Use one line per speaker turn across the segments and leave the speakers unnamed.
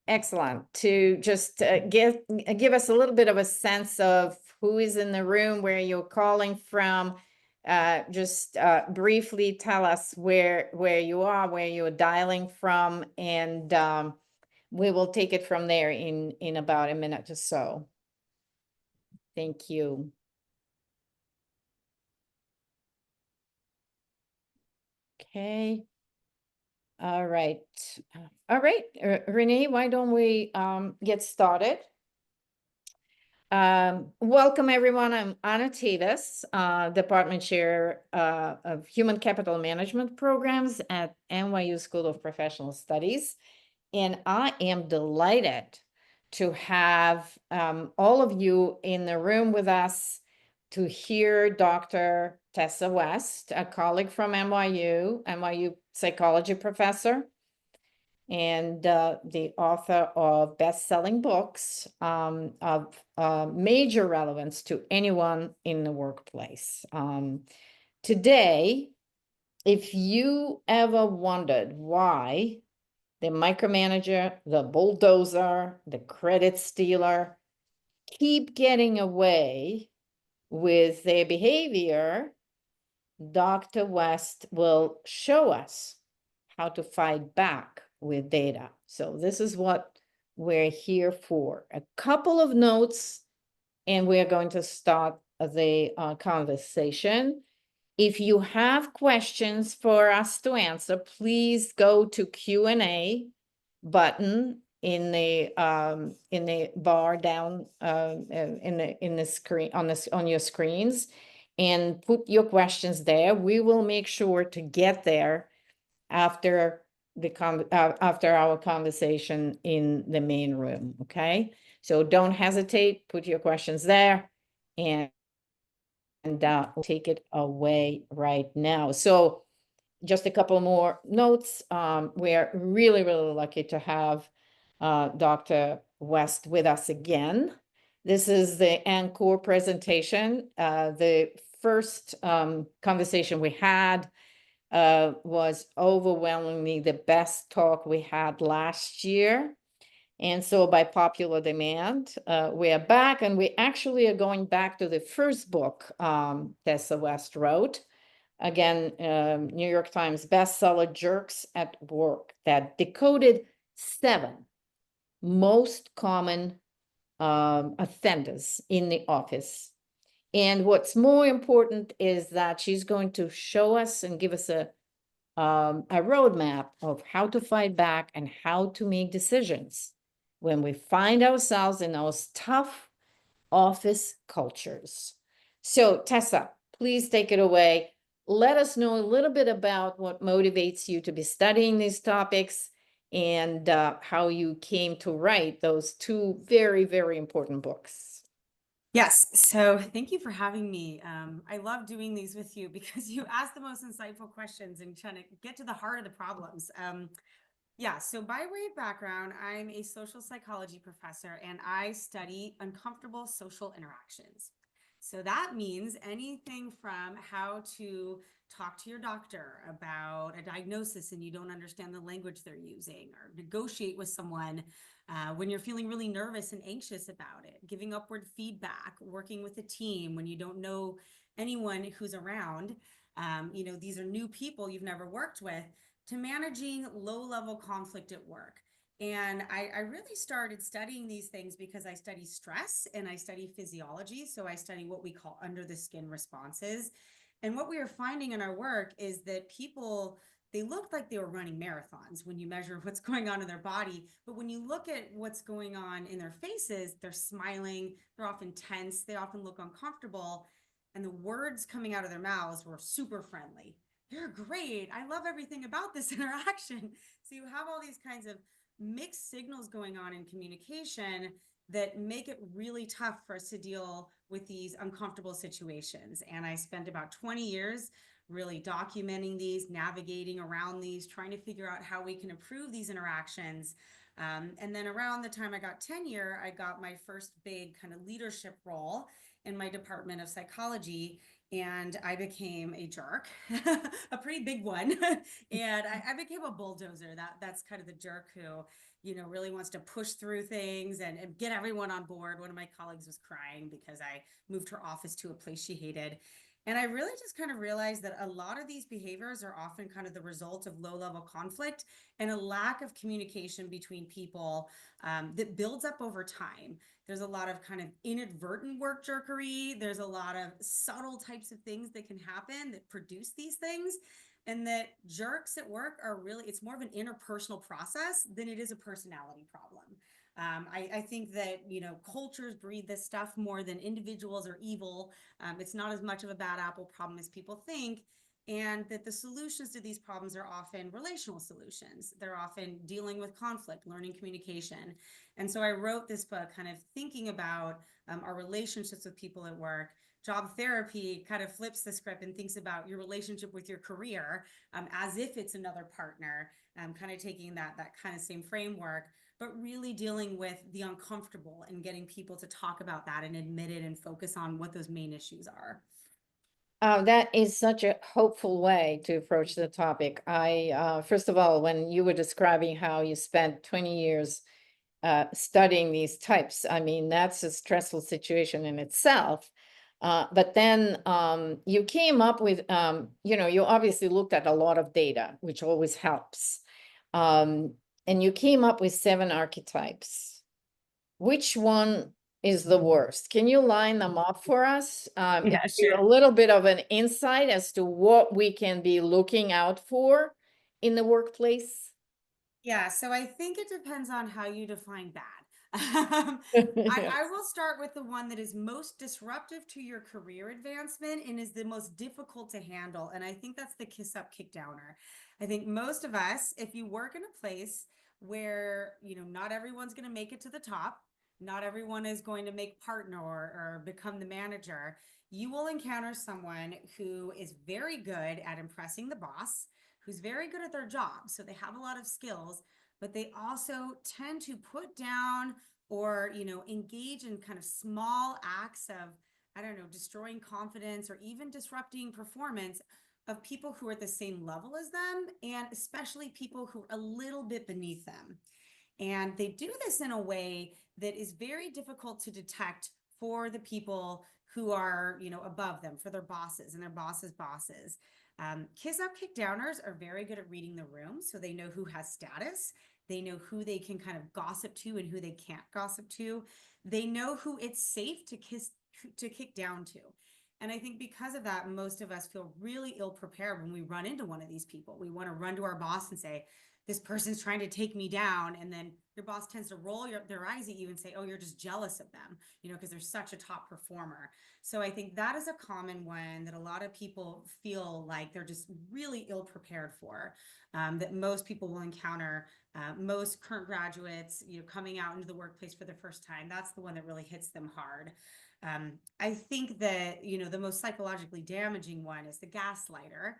excellent. To just give us a little bit of a sense of who is in the room, where you're calling from. Just briefly tell us where you are, where you're dialing from, and we will take it from there in about a minute or so. Thank you. Okay. All right. Renee, why don't we get started? Welcome everyone. I'm Anna Tavis, Department Chair of Human Capital Management Programs at NYU School of Professional Studies. And I am delighted to have all of you in the room with us to hear Dr. Tessa West, a colleague from NYU psychology professor, and the author of best-selling books of major relevance to anyone in the workplace. Today, if you ever wondered why the micromanager, the bulldozer, the credit stealer keep getting away with their behavior, Dr. West will show us how to fight back with data. So this is what we're here for. A couple of notes, and we're going to start the conversation. If you have questions for us to answer, please go to Q&A button in the bar down in the screen on your screens, and put your questions there. We will make sure to get there after after our conversation in the main room. Okay, so don't hesitate. Put your questions there, and we'll take it away right now. So just a couple more notes. We are really, really lucky to have Dr. West with us again. This is the encore presentation. The first conversation we had was overwhelmingly the best talk we had last year. And so by popular demand, we are back, and we actually are going back to the first book Tessa West wrote. Again, New York Times bestseller, Jerks at Work, that decoded 7 most common offenders in the office. And what's more important is that she's going to show us and give us a roadmap of how to fight back and how to make decisions when we find ourselves in those tough office cultures. So Tessa, please take it away. Let us know a little bit about what motivates you to be studying these topics, and how you came to write those 2 very, very important books.
Yes, so thank you for having me. I love doing these with you because you ask the most insightful questions and trying to get to the heart of the problems. Yeah, so by way of background, I'm a social psychology professor and I study uncomfortable social interactions. So that means anything from how to talk to your doctor about a diagnosis and you don't understand the language they're using, or negotiate with someone when you're feeling really nervous and anxious about it, giving upward feedback, working with a team when you don't know anyone who's around. These are new people you've never worked with, to managing low-level conflict at work. And I really started studying these things because I study stress and I study physiology. So I study what we call under the skin responses. And what we are finding in our work is that people, they look like they were running marathons when you measure what's going on in their body. But when you look at what's going on in their faces, they're smiling, they're often tense, they often look uncomfortable. And the words coming out of their mouths were super friendly. You're great. I love everything about this interaction. So you have all these kinds of mixed signals going on in communication that make it really tough for us to deal with these uncomfortable situations. And I spent about 20 years really documenting these, navigating around these, trying to figure out how we can improve these interactions. And then around the time I got tenure, I got my first big kind of leadership role in my department of psychology. and I became a jerk, a pretty big one. And I became a bulldozer. That's kind of the jerk who, really wants to push through things and get everyone on board. One of my colleagues was crying because I moved her office to a place she hated. And I really just kind of realized that a lot of these behaviors are often kind of the result of low level conflict and a lack of communication between people that builds up over time. There's a lot of kind of inadvertent work jerkery. There's a lot of subtle types of things that can happen that produce these things. And that jerks at work are really, it's more of an interpersonal process than it is a personality problem. I think that, cultures breed this stuff more than individuals are evil. It's not as much of a bad apple problem as people think. And that the solutions to these problems are often relational solutions. They're often dealing with conflict, learning communication. And so I wrote this book kind of thinking about our relationships with people at work. Job therapy kind of flips the script and thinks about your relationship with your career as if it's another partner, kind of taking that kind of same framework, but really dealing with the uncomfortable and getting people to talk about that and admit it and focus on what those main issues are.
That is such a hopeful way to approach the topic. First of all, when you were describing how you spent 20 years studying these types, I mean, that's a stressful situation in itself. But then you came up with, you obviously looked at a lot of data, which always helps. And you came up with 7 archetypes. Which one is the worst? Can you line them up for us?
Yeah,
Give
sure.
a little bit of an insight as to what we can be looking out for in the workplace?
Yeah, so I think it depends on how you define bad. I
Yes.
will start with the one that is most disruptive to your career advancement and is the most difficult to handle. And I think that's the kiss up, kick downer. I think most of us, if you work in a place where, not everyone's going to make it to the top, not everyone is going to make partner or become the manager, you will encounter someone who is very good at impressing the boss, who's very good at their job. So they have a lot of skills, but they also tend to put down or, engage in kind of small acts of, I don't know, destroying confidence or even disrupting performance of people who are at the same level as them, and especially people who are a little bit beneath them. And they do this in a way that is very difficult to detect for the people who are, above them, for their bosses and their bosses' bosses. Kiss up, kick downers are very good at reading the room. So they know who has status. They know who they can kind of gossip to and who they can't gossip to. They know who it's safe to kick down to. And I think because of that, most of us feel really ill prepared when we run into one of these people. We want to run to our boss and say, this person's trying to take me down. And then your boss tends to roll their eyes at you and say, oh, you're just jealous of them, because they're such a top performer. So I think that is a common one that a lot of people feel like they're just really ill prepared for, that most people will encounter. Most current graduates, coming out into the workplace for the first time, that's the one that really hits them hard. I think that, the most psychologically damaging one is the gaslighter.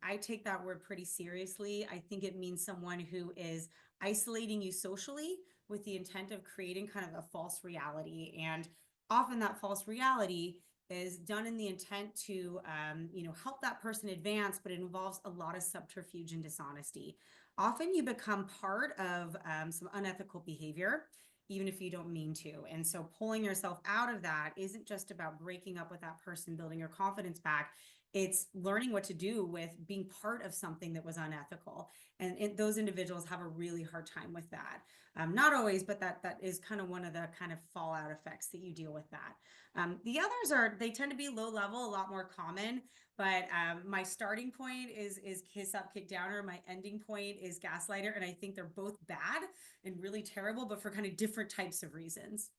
I take that word pretty seriously. I think it means someone who is isolating you socially with the intent of creating kind of a false reality. And often that false reality is done in the intent to, help that person advance, but it involves a lot of subterfuge and dishonesty. Often you become part of some unethical behavior, even if you don't mean to. And so pulling yourself out of that isn't just about breaking up with that person, building your confidence back. It's learning what to do with being part of something that was unethical. And those individuals have a really hard time with that. Not always, but that is kind of one of the kind of fallout effects that you deal with that. The others they tend to be low level, a lot more common. But my starting point is kiss up, kick downer. My ending point is gaslighter. And I think they're both bad and really terrible, but for kind of different types of reasons.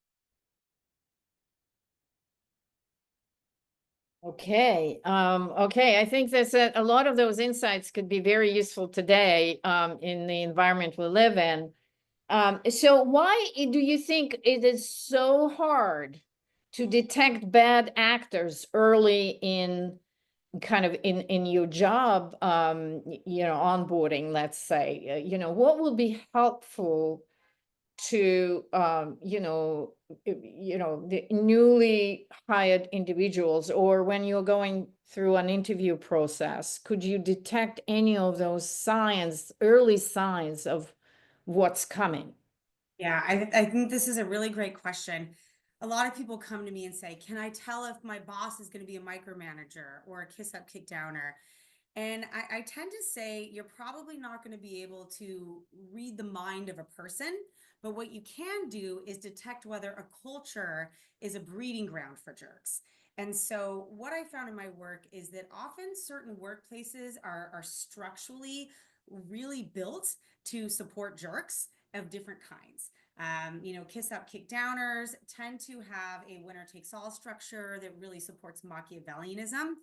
Okay. Okay. I think there's a lot of those insights could be very useful today in the environment we live in. So why do you think it is so hard to detect bad actors early in kind of in your job, onboarding, let's say, what will be helpful to, the newly hired individuals, or when you're going through an interview process, could you detect any of those signs, early signs of what's coming?
Yeah, I think this is a really great question. A lot of people come to me and say, "Can I tell if my boss is going to be a micromanager or a kiss up, kick downer?" And I tend to say you're probably not going to be able to read the mind of a person, but what you can do is detect whether a culture is a breeding ground for jerks. And so, what I found in my work is that often certain workplaces are structurally really built to support jerks of different kinds. Kiss up, kick downers tend to have a winner takes all structure that really supports Machiavellianism.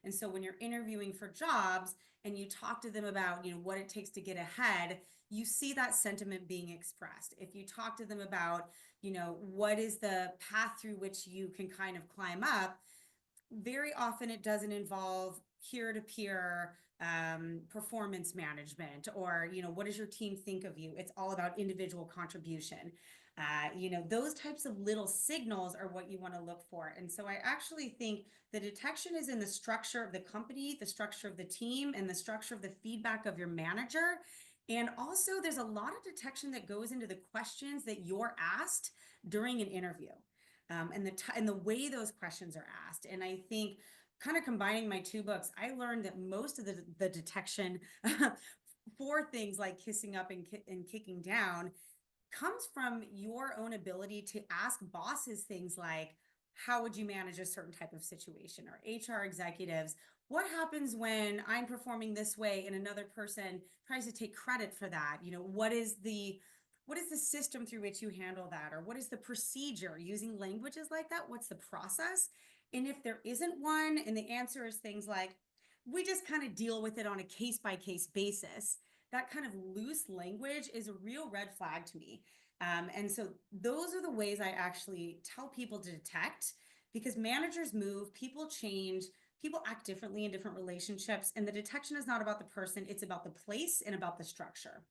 And so when you're interviewing for jobs and you talk to them about, what it takes to get ahead, you see that sentiment being expressed. If you talk to them about, what is the path through which you can kind of climb up, very often it doesn't involve peer-to-peer performance management, or what does your team think of you. It's all about individual contribution. Those types of little signals are what you want to look for. And so I actually think the detection is in the structure of the company, the structure of the team, and the structure of the feedback of your manager. And also there's a lot of detection that goes into the questions that you're asked during an interview, and the way those questions are asked. And I think, kind of combining my two books, I learned that most of the detection for things like kissing up and kicking down comes from your own ability to ask bosses things like, how would you manage a certain type of situation? Or HR executives, what happens when I'm performing this way and another person tries to take credit for that? What is the system through which you handle that? Or what is the procedure? Using languages like that, what's the process? And if there isn't one, and the answer is things like, we just kind of deal with it on a case by case basis, that kind of loose language is a real red flag to me. And so those are the ways I actually tell people to detect, because managers move, people change, people act differently in different relationships. And the detection is not about the person, it's about the place and about the structure.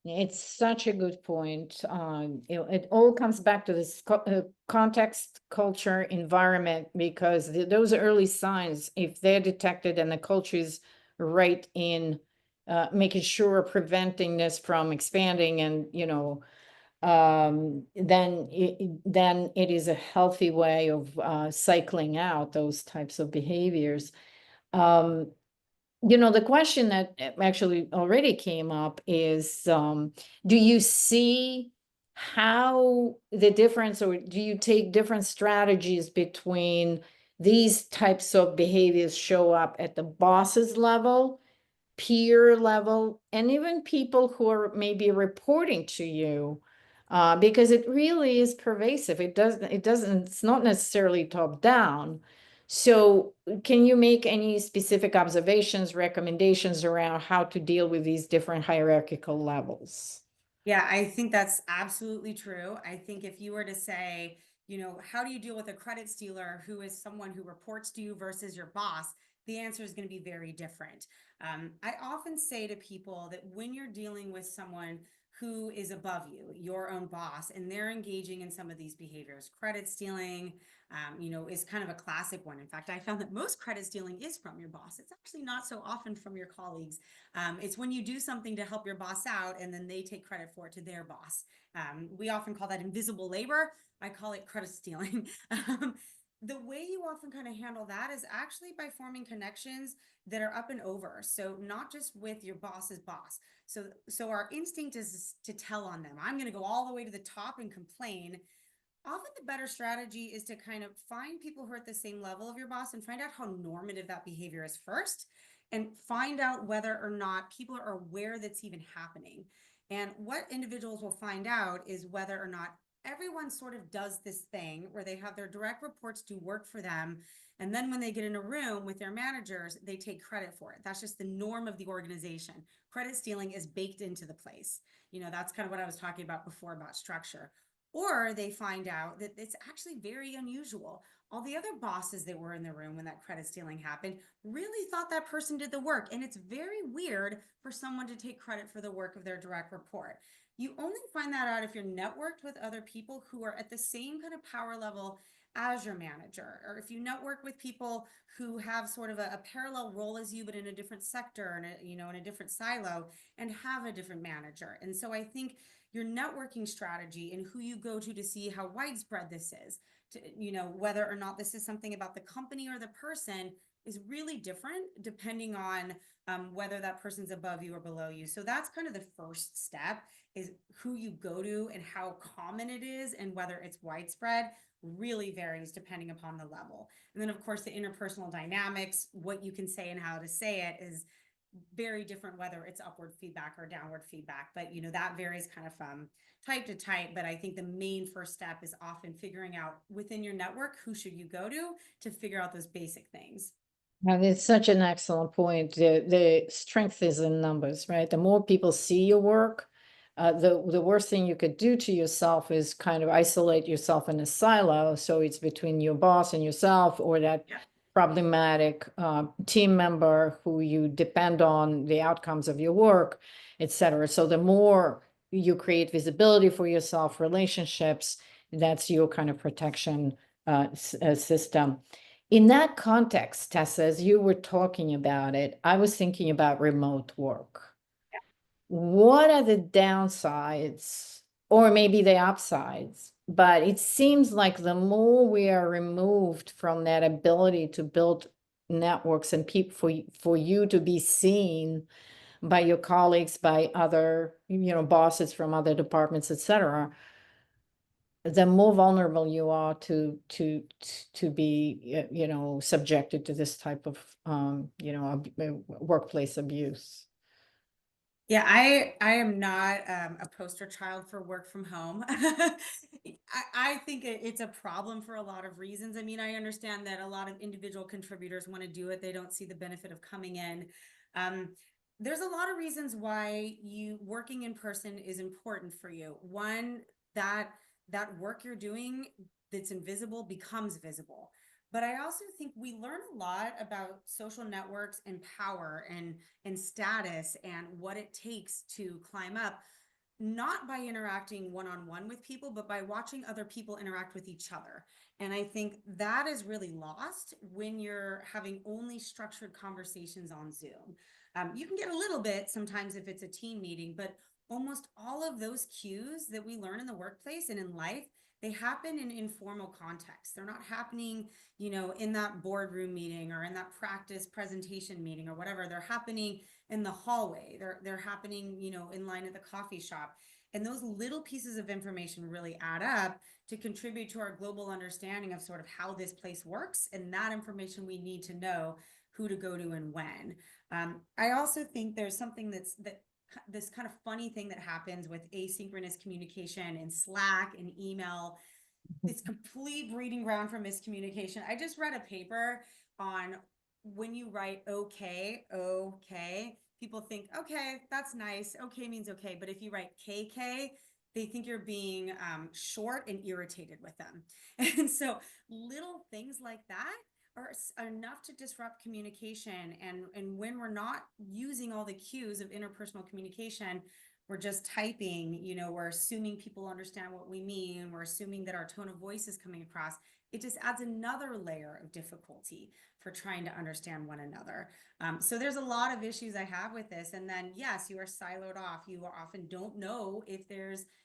It's such a good point. It all comes back to this context, culture, environment, because those early signs, if they're detected and the culture is right in making sure preventing this from expanding, and then it is a healthy way of cycling out those types of behaviors. The question that actually already came up is, do you see how the difference, or do you take different strategies between these types of behaviors show up at the boss's level, peer level, and even people who are maybe reporting to you? Because it really is pervasive. It's not necessarily top down. So can you make any specific observations, recommendations around how to deal with these different hierarchical levels?
Yeah, I think that's absolutely true. I think if you were to say, how do you deal with a credit stealer who is someone who reports to you versus your boss, the answer is going to be very different. I often say to people that when you're dealing with someone who is above you, your own boss, and they're engaging in some of these behaviors, credit stealing, is kind of a classic one. In fact, I found that most credit stealing is from your boss. It's actually not so often from your colleagues. It's when you do something to help your boss out and then they take credit for it to their boss. We often call that invisible labor. I call it credit stealing. The way you often kind of handle that is actually by forming connections that are up and over. So not just with your boss's boss. So our instinct is to tell on them. I'm going to go all the way to the top and complain. Often the better strategy is to kind of find people who are at the same level of your boss and find out how normative that behavior is first, and find out whether or not people are aware that's even happening. And what individuals will find out is whether or not everyone sort of does this thing where they have their direct reports do work for them. And then when they get in a room with their managers, they take credit for it. That's just the norm of the organization. Credit stealing is baked into the place. That's kind of what I was talking about before about structure. Or they find out that it's actually very unusual. all the other bosses that were in the room when that credit stealing happened really thought that person did the work. And it's very weird for someone to take credit for the work of their direct report. You only find that out if you're networked with other people who are at the same kind of power level as your manager, or if you network with people who have sort of a parallel role as you, but in a different sector and in a different silo, and have a different manager. And so I think your networking strategy and who you go to see how widespread this is, to, whether or not this is something about the company or the person, is really different depending on whether that person's above you or below you. So that's kind of the first step, is who you go to and how common it is, and whether it's widespread really varies depending upon the level. And then of course the interpersonal dynamics, what you can say and how to say it, is very different whether it's upward feedback or downward feedback. But that varies kind of from type to type. But I think the main first step is often figuring out within your network who should you go to figure out those basic things.
And it's such an excellent point. The strength is in numbers, right? The more people see your work, the worst thing you could do to yourself is kind of isolate yourself in a silo. So it's between your boss and yourself, or that problematic team member who you depend on the outcomes of your work, etc. So the more you create visibility for yourself, relationships, that's your kind of protection system. In that context, Tessa, as you were talking about it, I was thinking about remote work. What are the downsides, or maybe the upsides? But it seems like the more we are removed from that ability to build networks and people for you to be seen by your colleagues, by other, bosses from other departments, etc., the more vulnerable you are to be subjected to this type of workplace abuse.
Yeah, I am not a poster child for work from home. I think it's a problem for a lot of reasons. I mean, I understand that a lot of individual contributors want to do it. They don't see the benefit of coming in. There's a lot of reasons why you working in person is important for you. One, that work you're doing that's invisible becomes visible. But I also think we learn a lot about social networks and power and status and what it takes to climb up, not by interacting one-on-one with people, but by watching other people interact with each other. And I think that is really lost when you're having only structured conversations on Zoom. You can get a little bit sometimes if it's a team meeting, but almost all of those cues that we learn in the workplace and in life, they happen in informal contexts. They're not happening, in that boardroom meeting or in that practice presentation meeting or whatever. They're happening in the hallway. They're happening, in line at the coffee shop. And those little pieces of information really add up to contribute to our global understanding of sort of how this place works. And that information we need to know who to go to and when. I also think there's something this kind of funny thing that happens with asynchronous communication in Slack and email. It's complete breeding ground for miscommunication. I just read a paper on when you write okay, people think, okay, that's nice. Okay means okay. But if you write KK, they think you're being short and irritated with them. And so little things like that are enough to disrupt communication. And when we're not using all the cues of interpersonal communication, we're just typing, we're assuming people understand what we mean. We're assuming that our tone of voice is coming across. It just adds another layer of difficulty for trying to understand one another. So there's a lot of issues I have with this. And then, yes, you are siloed off. You often don't know if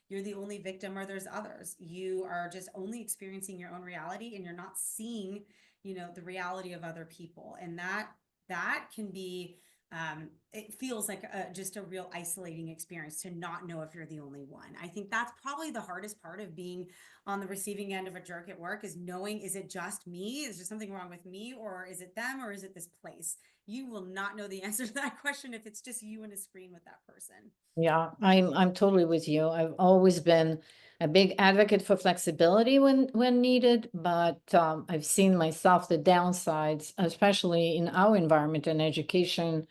you're the only victim or there's others. You are just only experiencing your own reality, and you're not seeing, the reality of other people. And that can be, it feels like just a real isolating experience to not know if you're the only one. I think that's probably the hardest part of being on the receiving end of a jerk at work, is knowing, is it just me? Is there something wrong with me, or is it them, or is it this place? You will not know the answer to that question if it's just you and a screen with that person.
Yeah, I'm totally with you. I've always been a big advocate for flexibility when needed, but I've seen myself the downsides, especially in our environment in education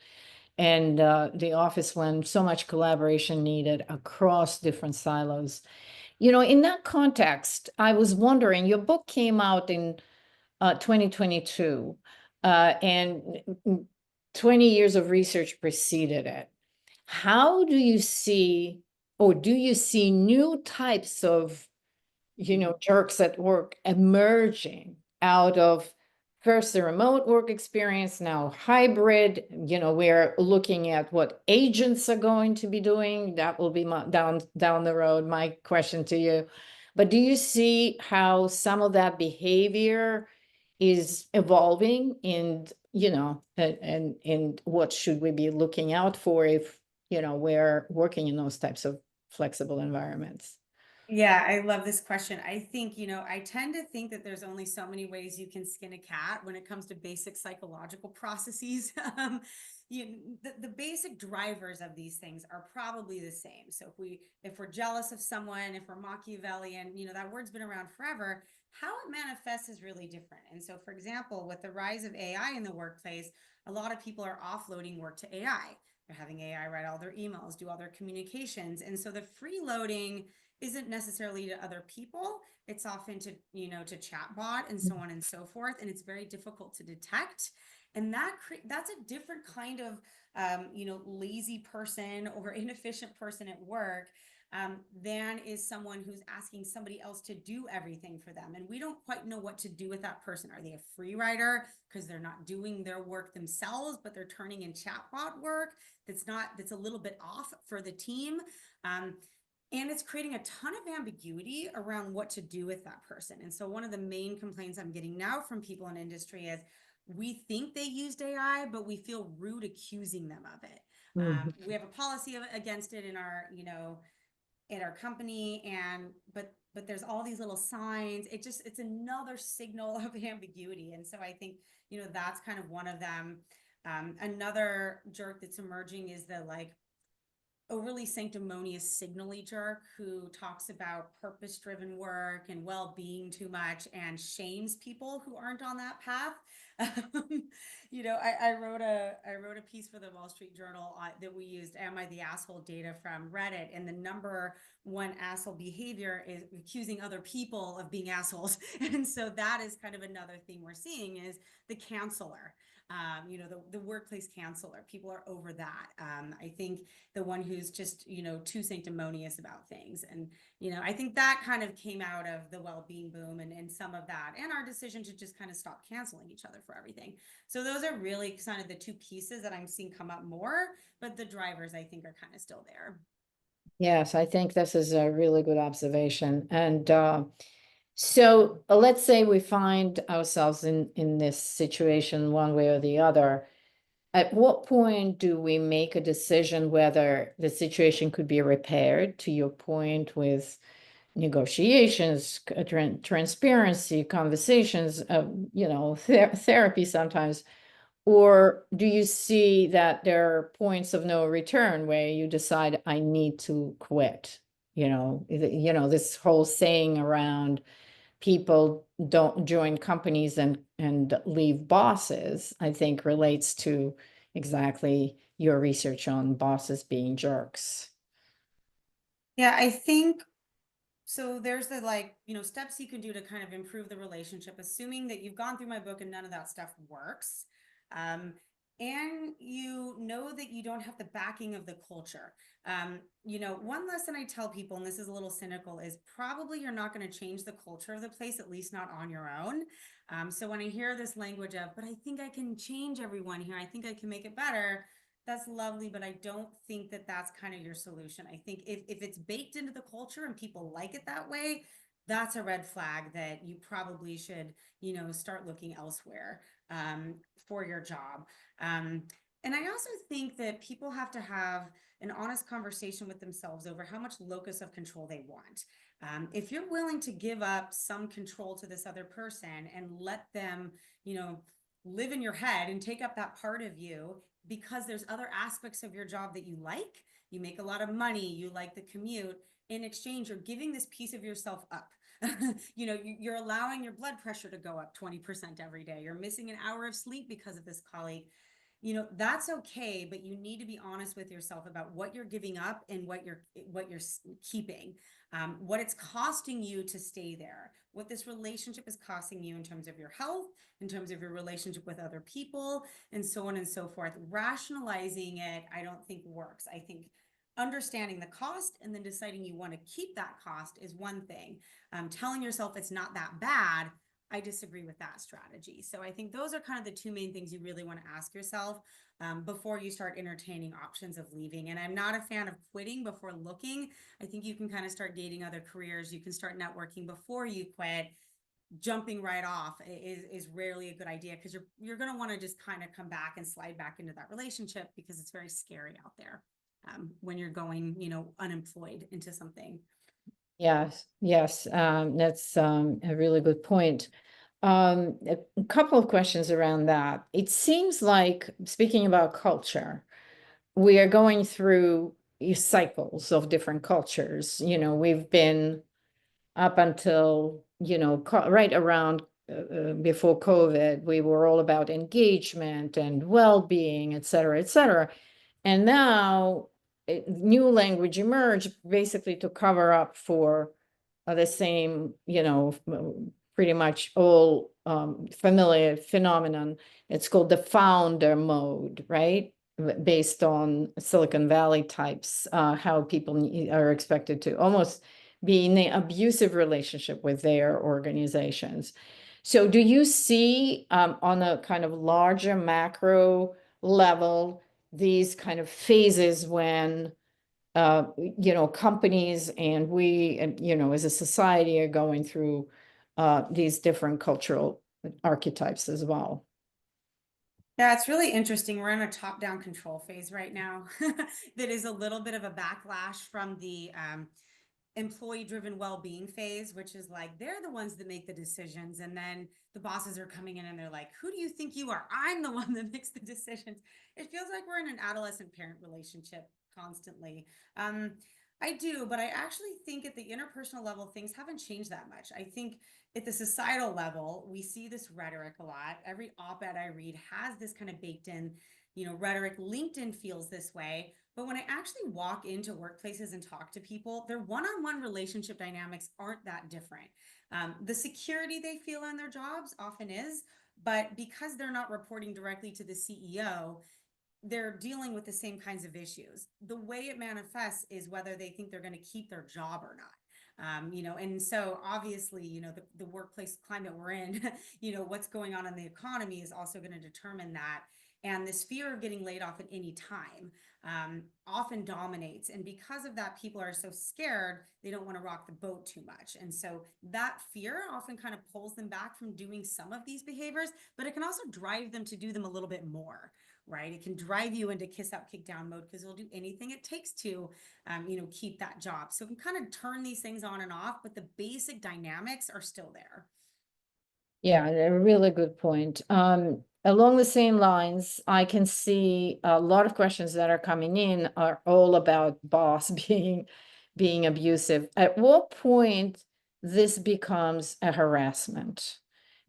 and the office, when so much collaboration needed across different silos. In that context, I was wondering, your book came out in 2022, and 20 years of research preceded it. How do you see, or do you see new types of, jerks at work emerging out of first the remote work experience, now hybrid? We're looking at what agents are going to be doing. That will be down the road, my question to you. But do you see how some of that behavior is evolving, and what should we be looking out for if, we're working in those types of flexible environments?
Yeah, I love this question. I think, I tend to think that there's only so many ways you can skin a cat when it comes to basic psychological processes. The basic drivers of these things are probably the same. So if we're jealous of someone, if we're Machiavellian, that word's been around forever. How it manifests is really different. And so, for example, with the rise of AI in the workplace, a lot of people are offloading work to AI. They're having AI write all their emails, do all their communications. And so the freeloading isn't necessarily to other people. It's often to, to chatbot and so on and so forth. And it's very difficult to detect. And that's a different kind of, lazy person or inefficient person at work, than is someone who's asking somebody else to do everything for them. And we don't quite know what to do with that person. Are they a free rider because they're not doing their work themselves, but they're turning in chatbot work that's a little bit off for the team? And it's creating a ton of ambiguity around what to do with that person. And so one of the main complaints I'm getting now from people in industry is we think they used AI, but we feel rude accusing them of it. We have a policy against it in our, in our company, but there's all these little signs. It's another signal of ambiguity. And so I think, that's kind of one of them. Another jerk that's emerging is the overly sanctimonious signally jerk who talks about purpose-driven work and well-being too much and shames people who aren't on that path. I wrote a piece for the Wall Street Journal that we used "Am I the Asshole?" data from Reddit, and the number one asshole behavior is accusing other people of being assholes. And so that is kind of another thing we're seeing is the canceller. The workplace canceller. People are over that. I think the one who's just, too sanctimonious about things. And, I think that kind of came out of the well-being boom and some of that, and our decision to just kind of stop canceling each other for everything. So those are really kind of the two pieces that I'm seeing come up more, but the drivers I think are kind of still there.
Yes, I think this is a really good observation. And so let's say we find ourselves in this situation one way or the other. At what point do we make a decision whether the situation could be repaired, to your point, with negotiations, transparency, conversations, therapy sometimes? Or do you see that there are points of no return where you decide, I need to quit? This whole saying around people don't join companies and leave bosses, I think relates to exactly your research on bosses being jerks.
Yeah, I think so. There's the steps you can do to kind of improve the relationship, assuming that you've gone through my book and none of that stuff works. And you know that you don't have the backing of the culture. One lesson I tell people, and this is a little cynical, is probably you're not going to change the culture of the place, at least not on your own. So when I hear this language of, but I think I can change everyone here, I think I can make it better, that's lovely, but I don't think that that's kind of your solution. I think if it's baked into the culture and people like it that way, that's a red flag that you probably should, start looking elsewhere for your job. And I also think that people have to have an honest conversation with themselves over how much locus of control they want. If you're willing to give up some control to this other person and let them, live in your head and take up that part of you, because there's other aspects of your job that you like, you make a lot of money, you like the commute, in exchange, you're giving this piece of yourself up. You're allowing your blood pressure to go up 20% every day. You're missing an hour of sleep because of this colleague. that's okay, but you need to be honest with yourself about what you're giving up and what you're keeping, what it's costing you to stay there, what this relationship is costing you in terms of your health, in terms of your relationship with other people, and so on and so forth. Rationalizing it, I don't think works. I think understanding the cost and then deciding you want to keep that cost is one thing. Telling yourself it's not that bad, I disagree with that strategy. So I think those are kind of the two main things you really want to ask yourself before you start entertaining options of leaving. And I'm not a fan of quitting before looking. I think you can kind of start dating other careers. You can start networking before you quit. Jumping right off is rarely a good idea, because you're going to want to just kind of come back and slide back into that relationship, because it's very scary out there when you're going, unemployed into something.
Yes, yes, that's a really good point. A couple of questions around that. It seems like, speaking about culture, we are going through cycles of different cultures. We've been up until, right around before COVID, we were all about engagement and well-being, et cetera, et cetera. And now new language emerged basically to cover up for the same, pretty much all familiar phenomenon. It's called the founder mode, right? Based on Silicon Valley types, how people are expected to almost be in an abusive relationship with their organizations. So do you see on a kind of larger macro level these kind of phases when companies and we, and as a society, are going through these different cultural archetypes as well?
Yeah, it's really interesting. We're in a top-down control phase right now that is a little bit of a backlash from the employee-driven well-being phase, which is like they're the ones that make the decisions, and then the bosses are coming in and they're like, "Who do you think you are? I'm the one that makes the decisions." It feels like we're in an adolescent-parent relationship constantly. I do, but I actually think at the interpersonal level, things haven't changed that much. I think at the societal level, we see this rhetoric a lot. Every op-ed I read has this kind of baked in, rhetoric. LinkedIn feels this way. But when I actually walk into workplaces and talk to people, their one-on-one relationship dynamics aren't that different. The security they feel in their jobs often is, but because they're not reporting directly to the CEO, they're dealing with the same kinds of issues. The way it manifests is whether they think they're going to keep their job or not. And so obviously, the workplace climate we're in, what's going on in the economy is also going to determine that. And this fear of getting laid off at any time often dominates. And because of that, people are so scared, they don't want to rock the boat too much. And so that fear often kind of pulls them back from doing some of these behaviors, but it can also drive them to do them a little bit more. Right? It can drive you into kiss out, kick down mode, because they'll do anything it takes to, keep that job. So it can kind of turn these things on and off, but the basic dynamics are still there.
Yeah, a really good point. Along the same lines, I can see a lot of questions that are coming in are all about boss being abusive. At what point this becomes a harassment?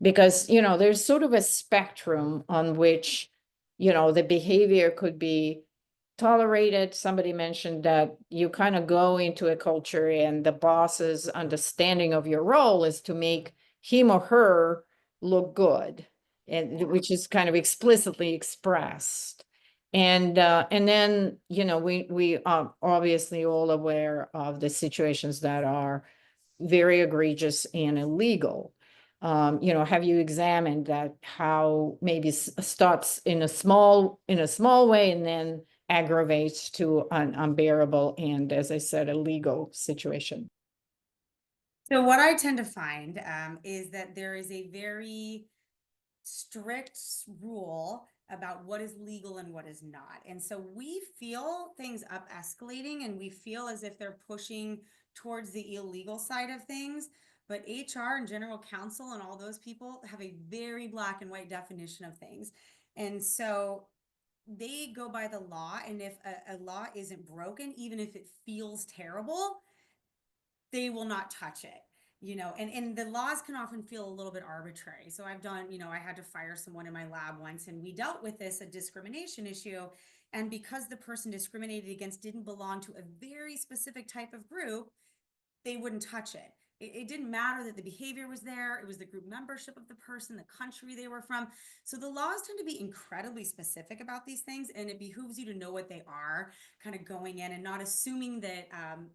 Because, there's sort of a spectrum on which, the behavior could be tolerated. Somebody mentioned that you kind of go into a culture and the boss's understanding of your role is to make him or her look good, and which is kind of explicitly expressed. And then, we are obviously all aware of the situations that are very egregious and illegal. Have you examined that, how maybe starts in a small way and then aggravates to an unbearable and, as I said, a legal situation?
So what I tend to find is that there is a very strict rule about what is legal and what is not. And so we feel things up escalating, and we feel as if they're pushing towards the illegal side of things. But HR and general counsel and all those people have a very black and white definition of things. And so they go by the law. And if a law isn't broken, even if it feels terrible, they will not touch it. and the laws can often feel a little bit arbitrary. So I've done, I had to fire someone in my lab once, and we dealt with a discrimination issue. And because the person discriminated against didn't belong to a very specific type of group, they wouldn't touch it. It didn't matter that the behavior was there. It was the group membership of the person, the country they were from. So the laws tend to be incredibly specific about these things, and it behooves you to know what they are kind of going in and not assuming that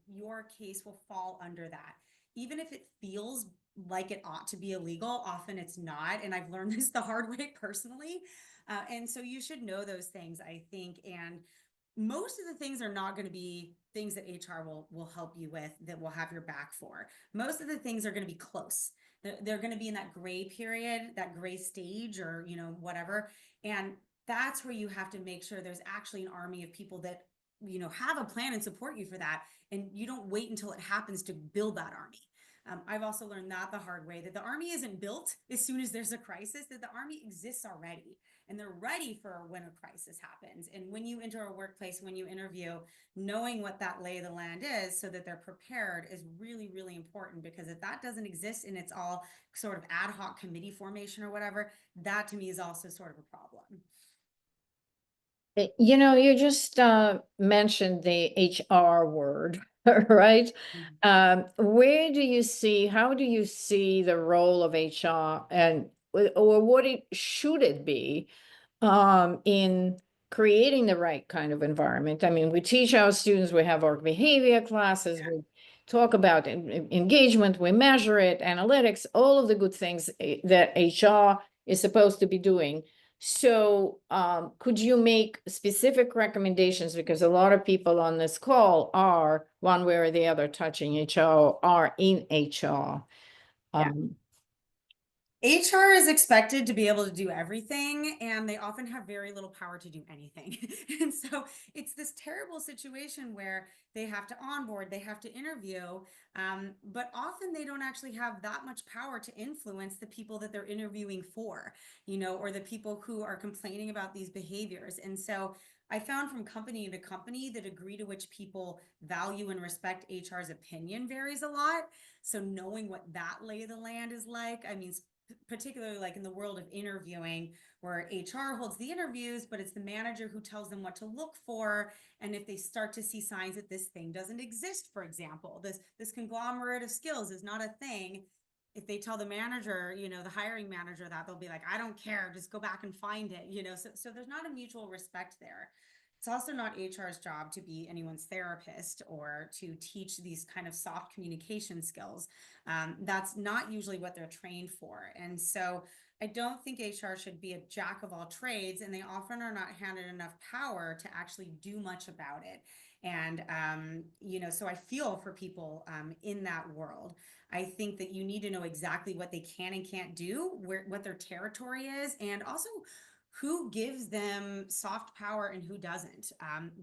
your case will fall under that. Even if it feels like it ought to be illegal, often it's not. And I've learned this the hard way personally. And so you should know those things, I think. And most of the things are not going to be things that HR will help you with, that will have your back for. Most of the things are going to be close. They're going to be in that gray period, that gray stage, or whatever. And that's where you have to make sure there's actually an army of people that have a plan and support you for that, and you don't wait until it happens to build that army. I've also learned that the hard way, that the army isn't built as soon as there's a crisis, that the army exists already, and they're ready for when a crisis happens. And when you enter a workplace, when you interview, knowing what that lay of the land is so that they're prepared is really, really important, because if that doesn't exist and it's all sort of ad hoc committee formation or whatever, that to me is also sort of a problem.
You just mentioned the HR word, right? Where do you see, how do you see the role of HR, and or what should it be in creating the right kind of environment? I mean, we teach our students, we have our behavior classes, we talk about engagement, we measure it, analytics, all of the good things that HR is supposed to be doing. So could you make specific recommendations? Because a lot of people on this call are one way or the other touching HR, are in HR.
HR is expected to be able to do everything, and they often have very little power to do anything. And so it's this terrible situation where they have to onboard, they have to interview, but often they don't actually have that much power to influence the people that they're interviewing for, or the people who are complaining about these behaviors. And so I found from company to company, the degree to which people value and respect HR's opinion varies a lot. So knowing what that lay of the land is like, I mean, particularly like in the world of interviewing, where HR holds the interviews, but it's the manager who tells them what to look for. And if they start to see signs that this thing doesn't exist, for example, this conglomerate of skills is not a thing, if they tell the manager, the hiring manager, that, they'll be like, I don't care, just go back and find it, so there's not a mutual respect there. It's also not HR's job to be anyone's therapist or to teach these kind of soft communication skills. That's not usually what they're trained for. And so I don't think HR should be a jack of all trades, and they often are not handed enough power to actually do much about it. And, so I feel for people in that world. I think that you need to know exactly what they can and can't do, what their territory is, and also who gives them soft power and who doesn't.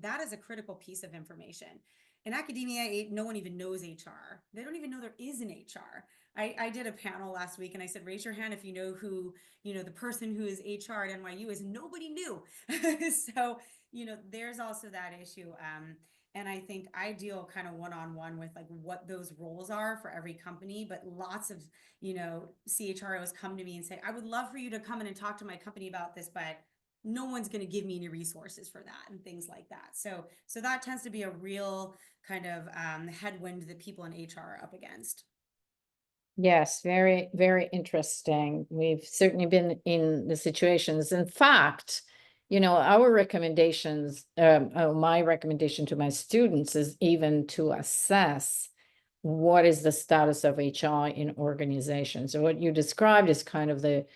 That is a critical piece of information. In academia, no one even knows HR. They don't even know there is an HR. I did a panel last week and I said, raise your hand if you know who, the person who is HR at NYU is. Nobody knew. So, there's also that issue. And I think I deal kind of one-on-one with like what those roles are for every company, but lots of, CHROs come to me and say, I would love for you to come in and talk to my company about this, but no one's going to give me any resources for that and things like that. So that tends to be a real kind of headwind that people in HR are up against.
Yes, very, very interesting. We've certainly been in the situations. In fact, our recommendations, my recommendation to my students is even to assess what is the status of HR in organizations. So what you described is kind of the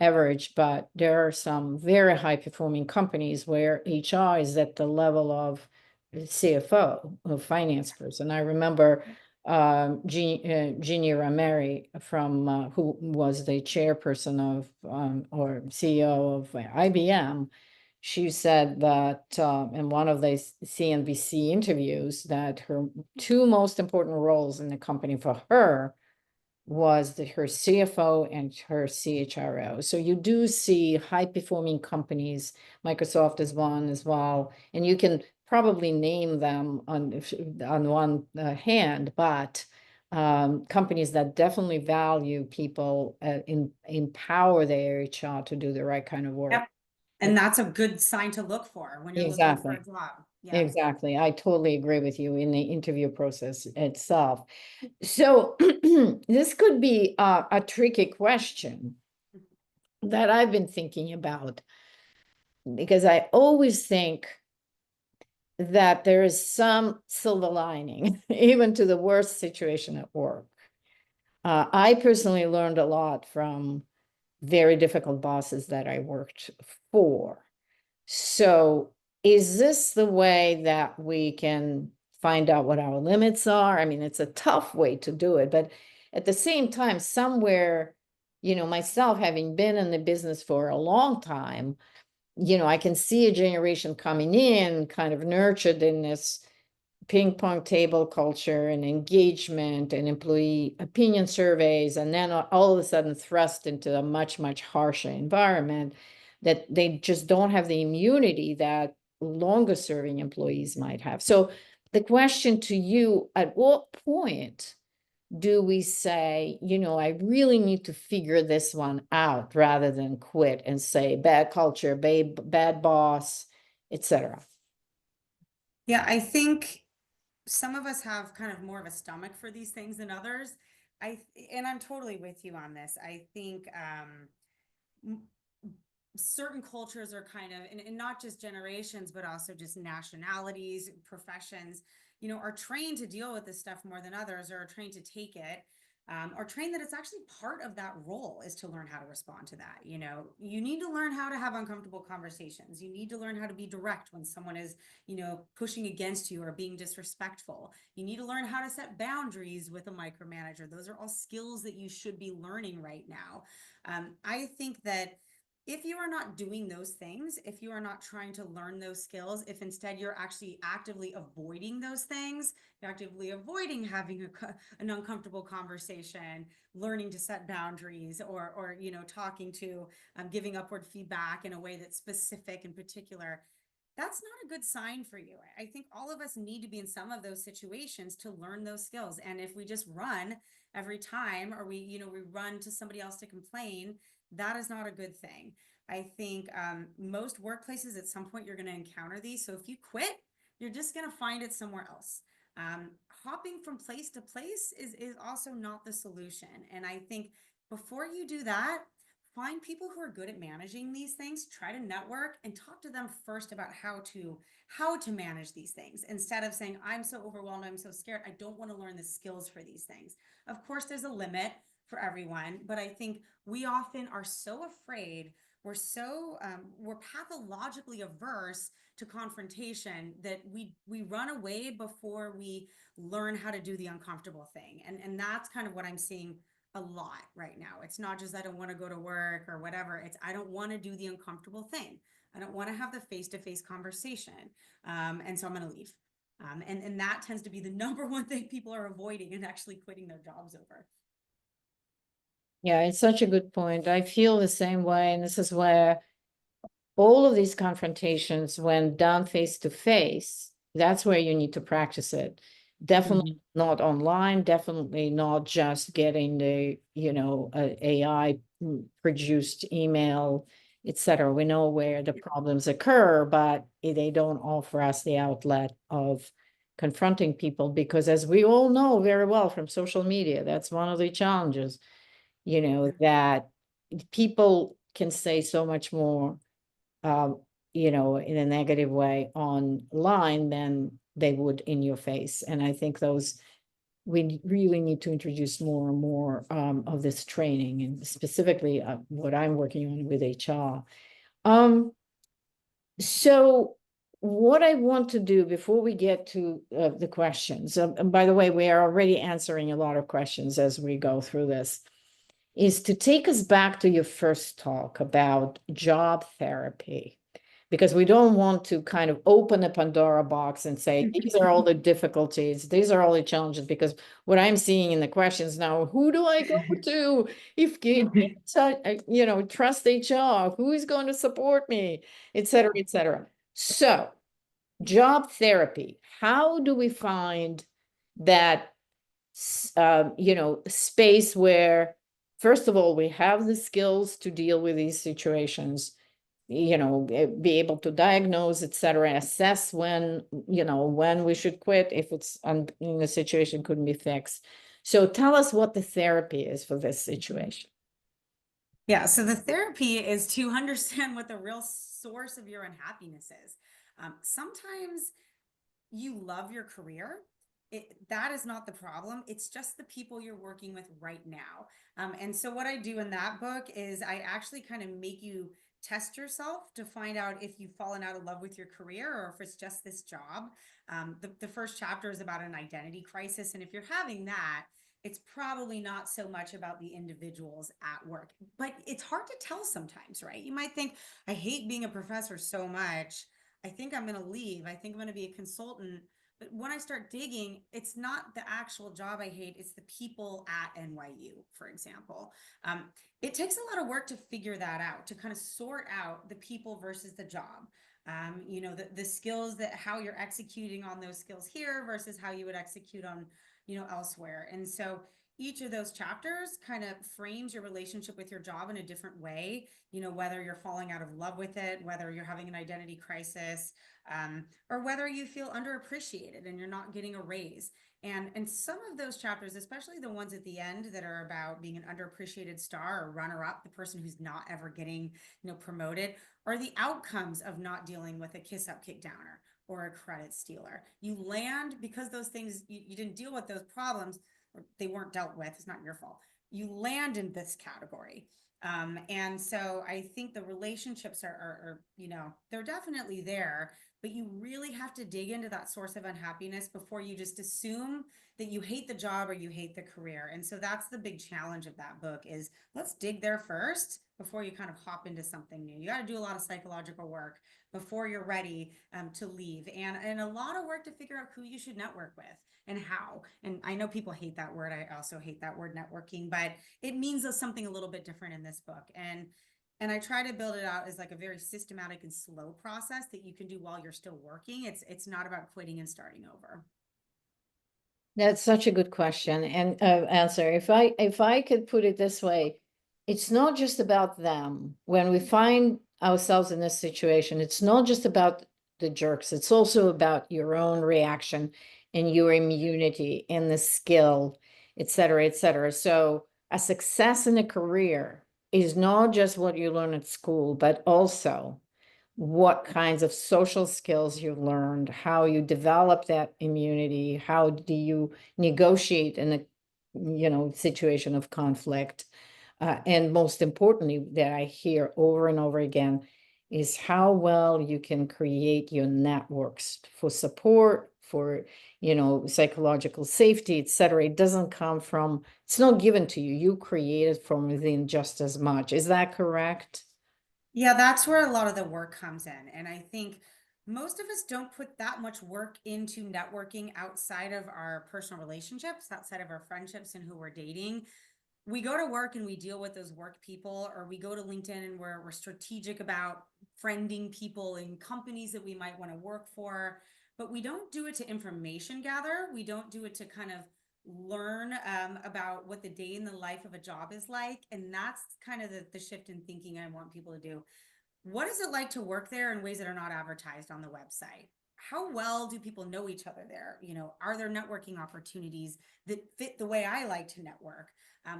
average, but there are some very high performing companies where HR is at the level of CFO, a finance person. I remember Jeannie Rameri from who was the chairperson of or CEO of IBM. She said that in one of the CNBC interviews that her two most important roles in the company for her was her CFO and her CHRO. So you do see high performing companies. Microsoft is one as well, and you can probably name them on one hand, but companies that definitely value people, empower their HR to do the right kind of work.
Yep. And that's a good sign to look for when you're looking for a
Exactly.
job. Yeah.
Exactly. I totally agree with you in the interview process itself. So this could be a tricky question that I've been thinking about, because I always think that there is some silver lining, even to the worst situation at work. I personally learned a lot from very difficult bosses that I worked for. So is this the way that we can find out what our limits are? I mean, it's a tough way to do it, but at the same time, somewhere, myself having been in the business for a long time, I can see a generation coming in, kind of nurtured in this ping pong table culture and engagement and employee opinion surveys, and then all of a sudden thrust into a much, much harsher environment that they just don't have the immunity that longer serving employees might have. So the question to you, at what point do we say, I really need to figure this one out, rather than quit and say bad culture, bad boss, etc.?
Yeah, I think some of us have kind of more of a stomach for these things than others. And I'm totally with you on this. I think certain cultures are kind of, and not just generations, but also just nationalities, professions, are trained to deal with this stuff more than others, or are trained to take it, or trained that it's actually part of that role is to learn how to respond to that. You need to learn how to have uncomfortable conversations. You need to learn how to be direct when someone is, pushing against you or being disrespectful. You need to learn how to set boundaries with a micromanager. Those are all skills that you should be learning right now. I think that if you are not doing those things, if you are not trying to learn those skills, if instead you're actually actively avoiding those things, you're actively avoiding having an uncomfortable conversation, learning to set boundaries, or talking to, giving upward feedback in a way that's specific and particular, that's not a good sign for you. I think all of us need to be in some of those situations to learn those skills. And if we just run every time, or we run to somebody else to complain, that is not a good thing. I think most workplaces at some point you're going to encounter these. So if you quit, you're just going to find it somewhere else. Hopping from place to place is also not the solution. And I think before you do that, find people who are good at managing these things, try to network and talk to them first about how to manage these things, instead of saying, I'm so overwhelmed, I'm so scared, I don't want to learn the skills for these things. Of course, there's a limit for everyone, but I think we often are so afraid, we're pathologically averse to confrontation, that we run away before we learn how to do the uncomfortable thing. And that's kind of what I'm seeing a lot right now. It's not just I don't want to go to work or whatever. It's I don't want to do the uncomfortable thing. I don't want to have the face-to-face conversation. And so I'm going to leave. And that tends to be the number one thing people are avoiding and actually quitting their jobs over.
Yeah, it's such a good point. I feel the same way. And this is where all of these confrontations, when done face to face, that's where you need to practice it. Definitely not online, definitely not just getting the, AI produced email, etc. We know where the problems occur, but they don't offer us the outlet of confronting people, because as we all know very well from social media, that's one of the challenges, that people can say so much more, in a negative way online than they would in your face. And I think we really need to introduce more and more of this training, and specifically what I'm working on with HR. So what I want to do before we get to the questions, and by the way, we are already answering a lot of questions as we go through this, is to take us back to your first talk about job therapy, because we don't want to kind of open a Pandora box and say, these are all the difficulties, these are all the challenges, because what I'm seeing in the questions now, who do I go to if trust HR, who is going to support me, et cetera, et cetera. So job therapy, how do we find that space where, first of all, we have the skills to deal with these situations, be able to diagnose, et cetera, assess when we should quit if it's in a situation couldn't be fixed. So tell us what the therapy is for this situation.
Yeah, so the therapy is to understand what the real source of your unhappiness is. Sometimes you love your career. That is not the problem. It's just the people you're working with right now. And so what I do in that book is I actually kind of make you test yourself to find out if you've fallen out of love with your career or if it's just this job. The first chapter is about an identity crisis. And if you're having that, it's probably not so much about the individuals at work, but it's hard to tell sometimes, right? You might think, I hate being a professor so much. I think I'm going to leave. I think I'm going to be a consultant. But when I start digging, it's not the actual job I hate, it's the people at NYU, for example. It takes a lot of work to figure that out, to kind of sort out the people versus the job. The skills that how you're executing on those skills here versus how you would execute on, elsewhere. And so each of those chapters kind of frames your relationship with your job in a different way, whether you're falling out of love with it, whether you're having an identity crisis, or whether you feel underappreciated and you're not getting a raise. And some of those chapters, especially the ones at the end that are about being an underappreciated star or runner up, the person who's not ever getting, promoted, are the outcomes of not dealing with a kiss up, kick downer or a credit stealer. You land because those things, you didn't deal with those problems, or they weren't dealt with. It's not your fault. You land in this category. And so I think the relationships are, they're definitely there, but you really have to dig into that source of unhappiness before you just assume that you hate the job or you hate the career. And so that's the big challenge of that book is let's dig there first before you kind of hop into something new. You got to do a lot of psychological work before you're ready to leave, and a lot of work to figure out who you should network with and how. And I know people hate that word. I also hate that word networking, but it means something a little bit different in this book. And I try to build it out as like a very systematic and slow process that you can do while you're still working. It's not about quitting and starting over.
That's such a good question and answer. If I could put it this way, it's not just about them. When we find ourselves in this situation, it's not just about the jerks. It's also about your own reaction and your immunity and the skill, et cetera, et cetera. So a success in a career is not just what you learn at school, but also what kinds of social skills you learned, how you develop that immunity, how do you negotiate in a situation of conflict. And most importantly, that I hear over and over again is how well you can create your networks for support, for psychological safety, et cetera. It doesn't come from, it's not given to you. You create it from within just as much. Is that correct?
Yeah, that's where a lot of the work comes in. And I think most of us don't put that much work into networking outside of our personal relationships, outside of our friendships and who we're dating. We go to work and we deal with those work people, or we go to LinkedIn and we're strategic about friending people in companies that we might want to work for, but we don't do it to information gather. We don't do it to kind of learn about what the day in the life of a job is like. And that's kind of the shift in thinking I want people to do. What is it like to work there in ways that are not advertised on the website? How well do people know each other there? Are there networking opportunities that fit the way I like to network?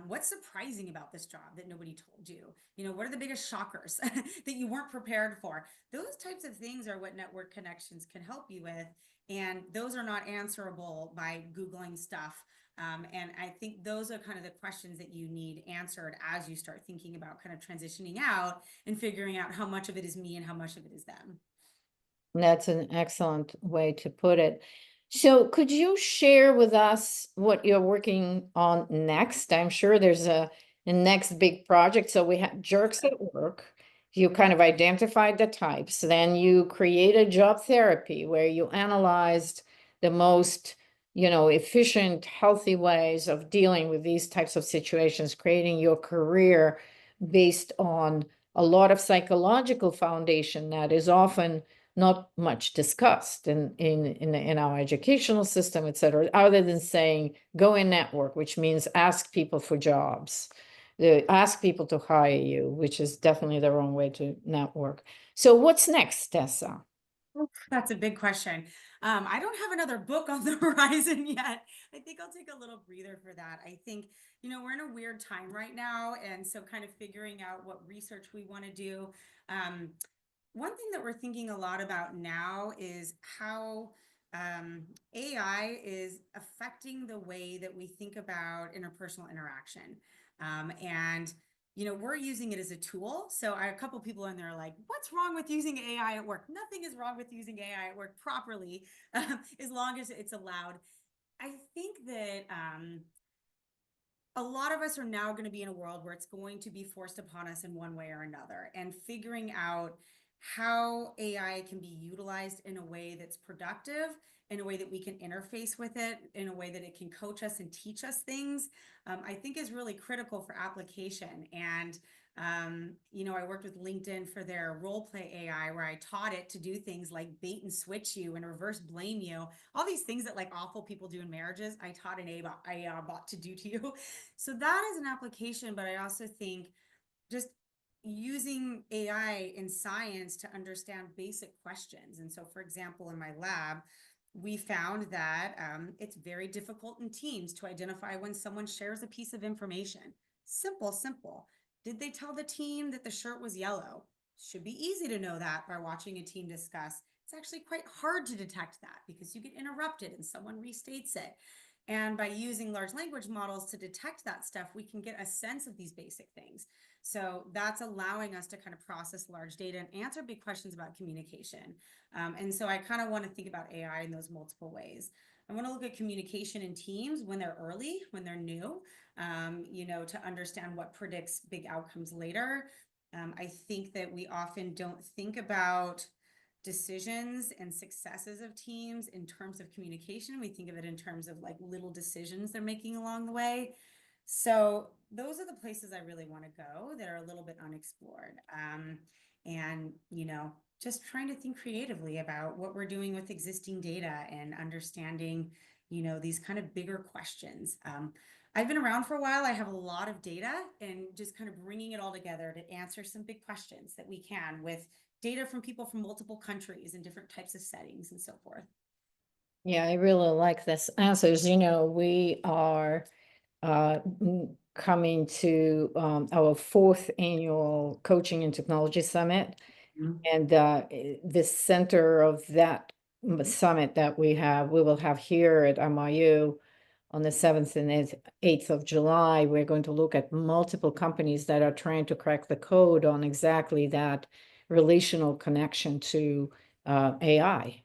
What's surprising about this job that nobody told you? What are the biggest shockers that you weren't prepared for? Those types of things are what network connections can help you with. And those are not answerable by Googling stuff. And I think those are kind of the questions that you need answered as you start thinking about kind of transitioning out and figuring out how much of it is me and how much of it is them.
That's an excellent way to put it. So could you share with us what you're working on next? I'm sure there's a next big project. So we have jerks at work. You kind of identified the types. Then you created job therapy where you analyzed the most, efficient, healthy ways of dealing with these types of situations, creating your career based on a lot of psychological foundation that is often not much discussed in our educational system, et cetera, other than saying go and network, which means ask people for jobs, ask people to hire you, which is definitely the wrong way to network. So what's next, Tessa?
Oof, that's a big question. I don't have another book on the horizon yet. I think I'll take a little breather for that. I think, we're in a weird time right now. And so kind of figuring out what research we want to do. One thing that we're thinking a lot about now is how AI is affecting the way that we think about interpersonal interaction. And we're using it as a tool. So a couple people in there are like, what's wrong with using AI at work? Nothing is wrong with using AI at work properly, as long as it's allowed. I think that a lot of us are now going to be in a world where it's going to be forced upon us in one way or another, and figuring out how AI can be utilized in a way that's productive, in a way that we can interface with it, in a way that it can coach us and teach us things, I think is really critical for application. And I worked with LinkedIn for their role play AI, where I taught it to do things like bait and switch you and reverse blame you. All these things that like awful people do in marriages, I taught an AI bot to do to you. So that is an application, but I also think just using AI in science to understand basic questions. And so, for example, in my lab, we found that it's very difficult in teams to identify when someone shares a piece of information. Simple, simple. Did they tell the team that the shirt was yellow? Should be easy to know that by watching a team discuss. It's actually quite hard to detect that because you get interrupted and someone restates it. And by using large language models to detect that stuff, we can get a sense of these basic things. So that's allowing us to kind of process large data and answer big questions about communication. And so I kind of want to think about AI in those multiple ways. I want to look at communication in teams when they're early, when they're new, to understand what predicts big outcomes later. I think that we often don't think about decisions and successes of teams in terms of communication. We think of it in terms of like little decisions they're making along the way. So those are the places I really want to go that are a little bit unexplored. And, just trying to think creatively about what we're doing with existing data and understanding, these kind of bigger questions. I've been around for a while. I have a lot of data, and just kind of bringing it all together to answer some big questions that we can with data from people from multiple countries and different types of settings and so forth.
Yeah, I really like this answers. We are coming to our fourth annual Coaching and Technology Summit. And the center of that summit that we will have here at MIU on the 7th and 8th of July. We're going to look at multiple companies that are trying to crack the code on exactly that relational connection to AI,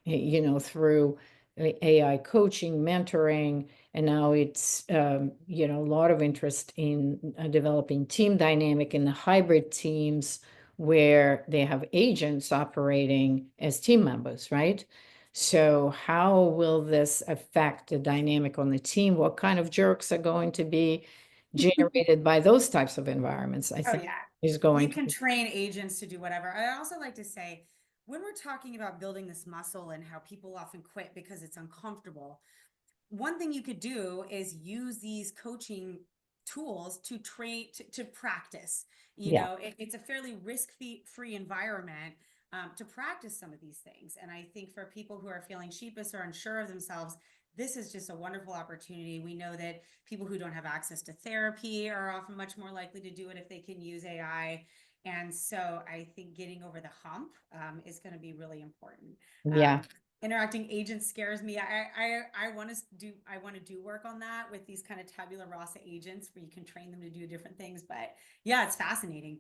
through AI coaching, mentoring, and now it's, a lot of interest in developing team dynamic in the hybrid teams where they have agents operating as team members, right? So how will this affect the dynamic on the team? What kind of jerks are going to be generated by those types of environments? I think
yeah.
is going
You
to
can train agents to do whatever. I also like to say, when we're talking about building this muscle and how people often quit because it's uncomfortable, one thing you could do is use these coaching tools to train to practice.
yeah.
It's a fairly risk-free environment to practice some of these things. And I think for people who are feeling sheepish or unsure of themselves, this is just a wonderful opportunity. We know that people who don't have access to therapy are often much more likely to do it if they can use AI. And so I think getting over the hump is going to be really important.
Yeah.
Interacting agents scares me. I want to do work on that with these kind of tabula rasa agents where you can train them to do different things. But yeah, it's fascinating.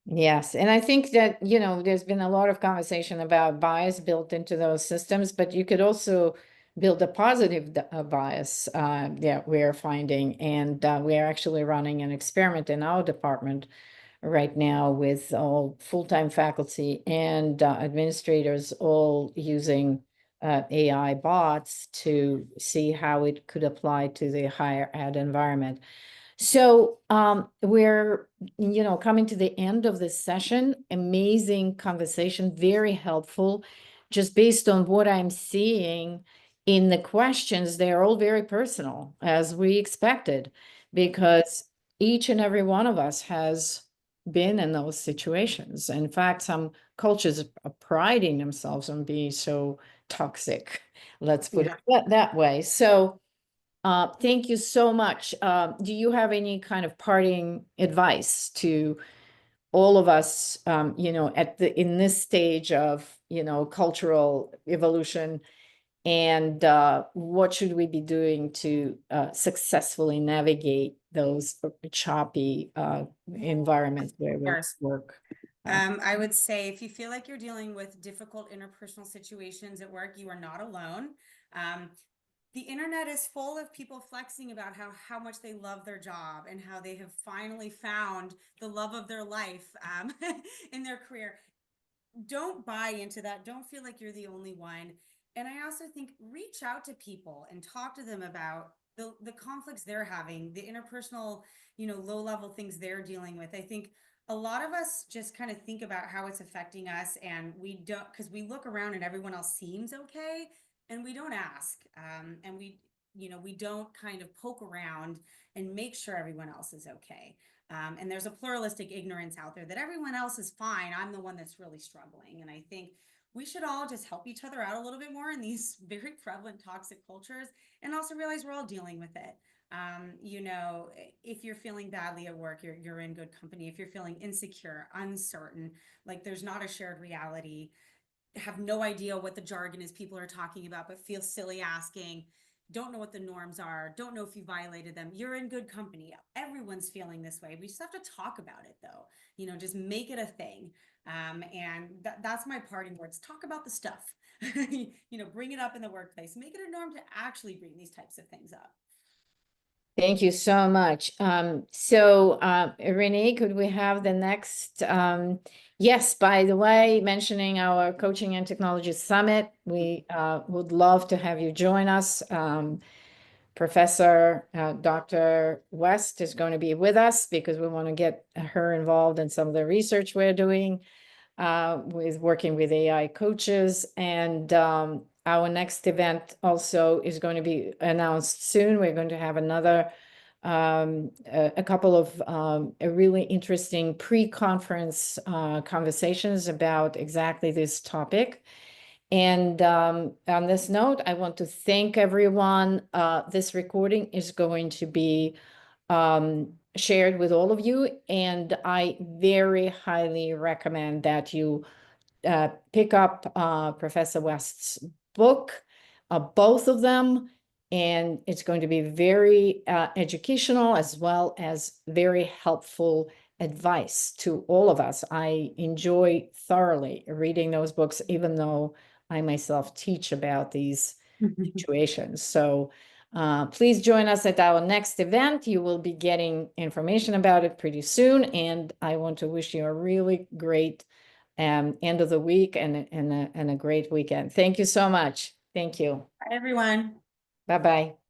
Yes, and I think that, there's been a lot of conversation about bias built into those systems, but you could also build a positive bias that we're finding. And we are actually running an experiment in our department right now with all full-time faculty and administrators all using AI bots to see how it could apply to the higher ed environment. So we're, coming to the end of this session. Amazing conversation, very helpful. just based on what I'm seeing in the questions, they're all very personal, as we expected, because each and every one of us has been in those situations. In fact, some cultures are priding themselves on being so toxic. Let's put
Yeah.
it that way. So, thank you so much. Do you have any kind of parting advice to all of us, in this stage of, cultural evolution, and what should we be doing to successfully navigate those choppy environments where we
Course.
work?
I would say if you feel like you're dealing with difficult interpersonal situations at work, you are not alone. Um, the internet is full of people flexing about how much they love their job and how they have finally found the love of their life in their career. Don't buy into that. Don't feel like you're the only one. And I also think reach out to people and talk to them about the conflicts they're having, the interpersonal, low level things they're dealing with. I think a lot of us just kind of think about how it's affecting us, and we don't, because we look around and everyone else seems okay, and we don't ask, and we don't kind of poke around and make sure everyone else is okay. And there's a pluralistic ignorance out there that everyone else is fine. I'm the one that's really struggling. And I think we should all just help each other out a little bit more in these very prevalent toxic cultures, and also realize we're all dealing with it. If you're feeling badly at work, you're in good company. If you're feeling insecure, uncertain, like there's not a shared reality, have no idea what the jargon is people are talking about, but feel silly asking, don't know what the norms are, don't know if you violated them, you're in good company. Everyone's feeling this way. We just have to talk about it though, just make it a thing. And that's my parting words. Talk about the stuff, bring it up in the workplace, make it a norm to actually bring these types of things up.
Thank you so much. Renee, could we have the next? Yes, by the way, mentioning our Coaching and Technology Summit, we would love to have you join us. Professor Dr. West is going to be with us because we want to get her involved in some of the research we're doing with working with AI coaches. And our next event also is going to be announced soon. We're going to have another, a couple of really interesting pre-conference conversations about exactly this topic. And on this note, I want to thank everyone. This recording is going to be shared with all of you, and I very highly recommend that you pick up Professor West's book, both of them, and it's going to be very educational as well as very helpful advice to all of us. I enjoy thoroughly reading those books, even though I myself teach about these situations. So please join us at our next event. You will be getting information about it pretty soon. And I want to wish you a really great end of the week and a great weekend. Thank you so much. Thank you.
Bye, everyone.
Bye-bye.